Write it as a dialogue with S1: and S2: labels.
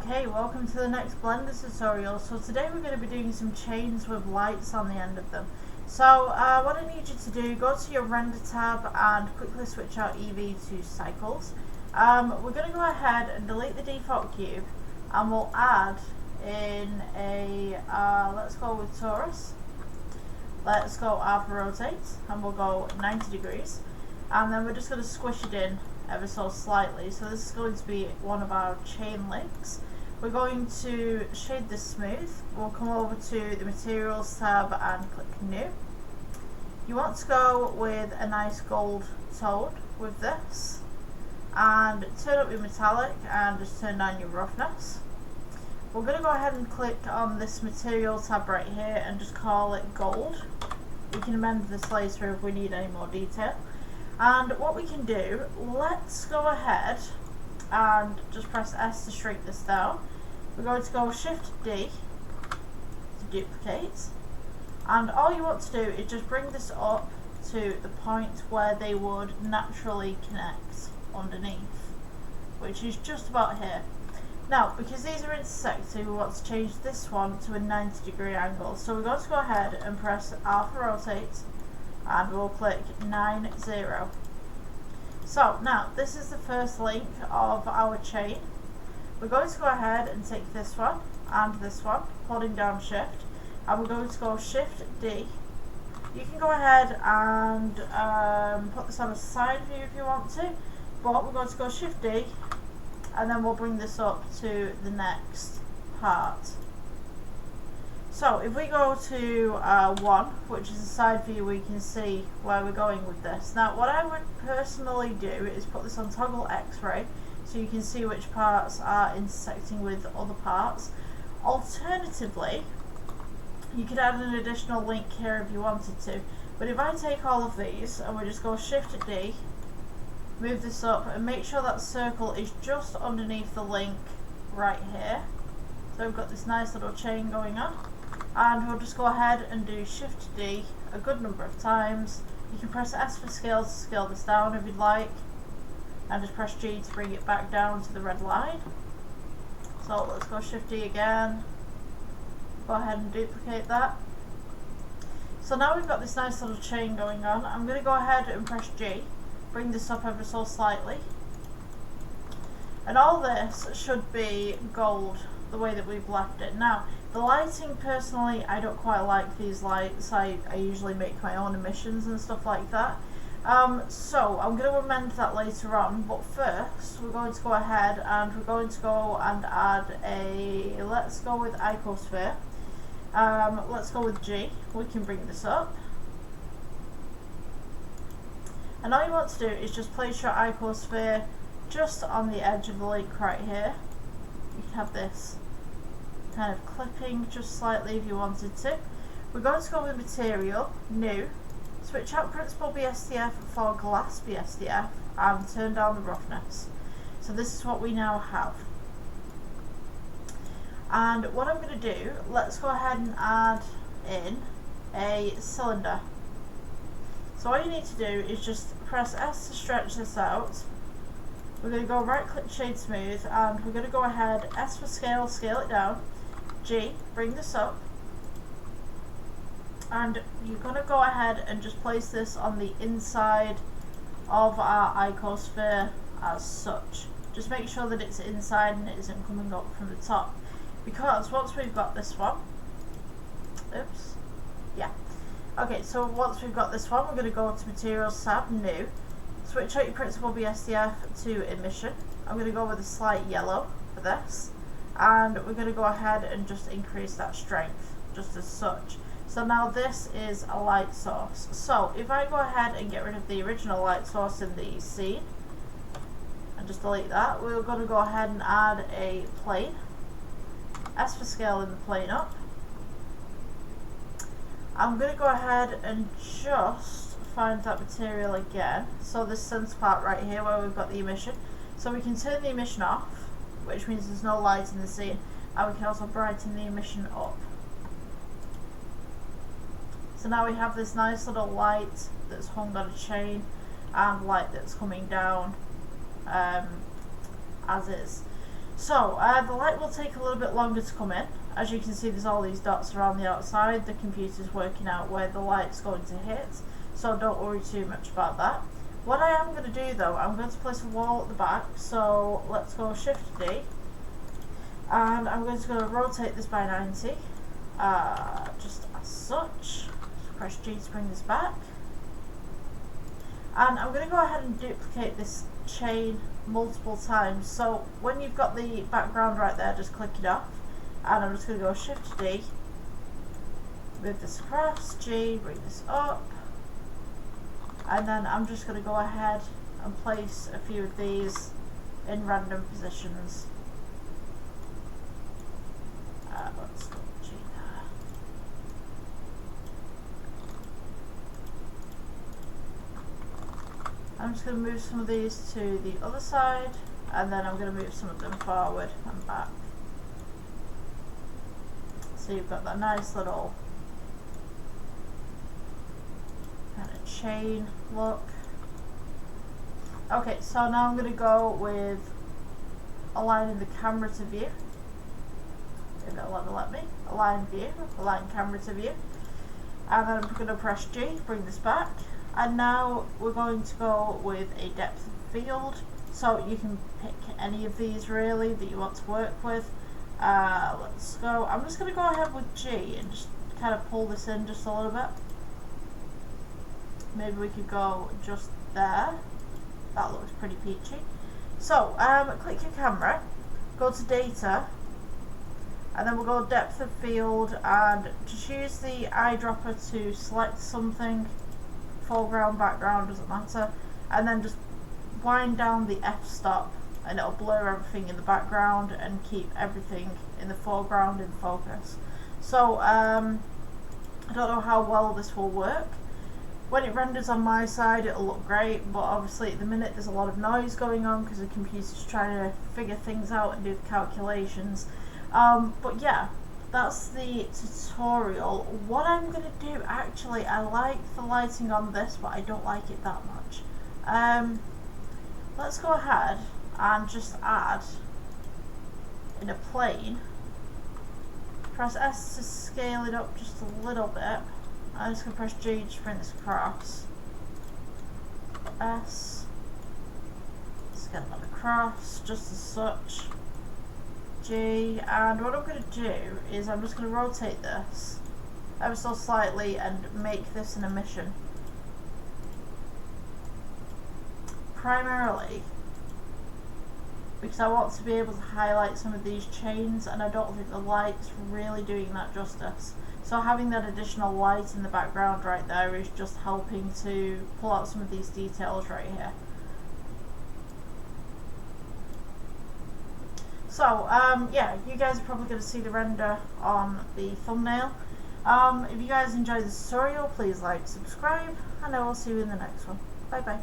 S1: Okay, welcome to the next Blender tutorial. So today we're going to be doing some chains with lights on the end of them. So what I need you to do, go to your render tab and quickly switch out EV to cycles. We're going to go ahead and delete the default cube and we'll add in a, let's go with torus. Let's go alpha rotate and we'll go 90 degrees. And then we're just going to squish it in ever so slightly. So this is going to be one of our chain links. We're going to shade this smooth. We'll come over to the materials tab and click new. You want to go with a nice gold tone with this and turn up your metallic and just turn down your roughness. We're going to go ahead and click on this material tab right here and just call it gold. We can amend this later if we need any more detail. And what we can do, let's go ahead and just press S to shrink this down. We're going to go Shift D to duplicate. And all you want to do is just bring this up to the point where they would naturally connect underneath, which is just about here. Now, because these are intersecting, we want to change this one to a 90-degree angle. So we're going to go ahead and press alpha rotate and we'll click 90. So now this is the first link of our chain. We're going to go ahead and take this one and this one, holding down shift, and we're going to go Shift D. You can go ahead and put this on a side view if you want to, but we're going to go Shift D and then we'll bring this up to the next part. So if we go to 1, which is a side view, we can see where we're going with this. Now what I would personally do is put this on toggle X-ray so you can see which parts are intersecting with other parts. Alternatively, you could add an additional link here if you wanted to. But if I take all of these and we just go Shift D, move this up and make sure that circle is just underneath the link right here. So we've got this nice little chain going on. And we'll just go ahead and do Shift D a good number of times. You can press S for scale to scale this down if you'd like, and just press G to bring it back down to the red line. So let's go Shift D again, go ahead and duplicate that. So now we've got this nice little chain going on. I'm going to go ahead and press G, bring this up ever so slightly, and all this should be gold the way that we've left it. Now the lighting, personally, I don't quite like these lights. I usually make my own emissions and stuff like that. So I'm going to amend that later on, but first we're going to go ahead and we're going to go and add a, let's go with icosphere. Let's go with G. We can bring this up. And all you want to do is just place your icosphere just on the edge of the link right here. You can have this kind of clipping just slightly if you wanted to. We're going to go with material, new, switch out principal BSDF for glass BSDF and turn down the roughness. So this is what we now have. And what I'm going to do, let's go ahead and add in a cylinder. So all you need to do is just press S to stretch this out. We're going to go right click shade smooth and we're going to go ahead, S for scale, scale it down, G, bring this up, and you're going to go ahead and just place this on the inside of our icosphere as such. Just make sure that it's inside and it isn't coming up from the top, because once we've got this one, oops, yeah, okay, so once we've got this one, we're going to go to materials tab, new, switch out your principal BSDF to emission. I'm going to go with a slight yellow for this, and we're going to go ahead and just increase that strength just as such. So now this is a light source. So if I go ahead and get rid of the original light source in the scene and just delete that, we're going to go ahead and add a plane. S for scale in the plane up. I'm going to go ahead and just find that material again. So this center part right here where we've got the emission. So we can turn the emission off, which means there's no light in the scene, and we can also brighten the emission up. So now we have this nice little light that's hung on a chain and light that's coming down as is. So the light will take a little bit longer to come in. As you can see, there's all these dots around the outside. The computer's working out where the light's going to hit, so don't worry too much about that. What I am going to do though, I'm going to place a wall at the back, so let's go Shift D, and I'm going to go rotate this by 90, just as such. Press G to bring this back, and I'm going to go ahead and duplicate this chain multiple times. So when you've got the background right there, just click it off, and I'm just going to go Shift D, move this across, G, bring this up, and then I'm just going to go ahead and place a few of these in random positions. Let's go G there. I'm just going to move some of these to the other side, and then I'm going to move some of them forward and back. So you've got that nice little kind of chain look. Okay, so now I'm going to go with aligning the camera to view. If it'll let me. Align view, align camera to view. And then I'm going to press G, bring this back. And now we're going to go with a depth of field. So you can pick any of these really that you want to work with. Let's go. I'm just going to go ahead with G and just kind of pull this in just a little bit. Maybe we could go just there. That looks pretty peachy. So, click your camera, go to data, and then we'll go depth of field, and just use the eyedropper to select something. Foreground, background, doesn't matter. And then just wind down the f-stop, and it'll blur everything in the background and keep everything in the foreground in focus. So, I don't know how well this will work. When it renders on my side, it'll look great, but obviously at the minute there's a lot of noise going on because the computer's trying to figure things out and do the calculations. But yeah, that's the tutorial. What I'm going to do, actually, I like the lighting on this, but I don't like it that much. Let's go ahead and just add in a plane. Press S to scale it up just a little bit. I'm just going to press G to bring this across. S. Scale that across, just as such. G. And what I'm going to do is I'm just going to rotate this ever so slightly and make this an emission. Primarily because I want to be able to highlight some of these chains, and I don't think the light's really doing that justice. So having that additional light in the background right there is just helping to pull out some of these details right here. So, yeah, you guys are probably going to see the render on the thumbnail. If you guys enjoyed this tutorial, please like, subscribe, and I will see you in the next one. Bye bye.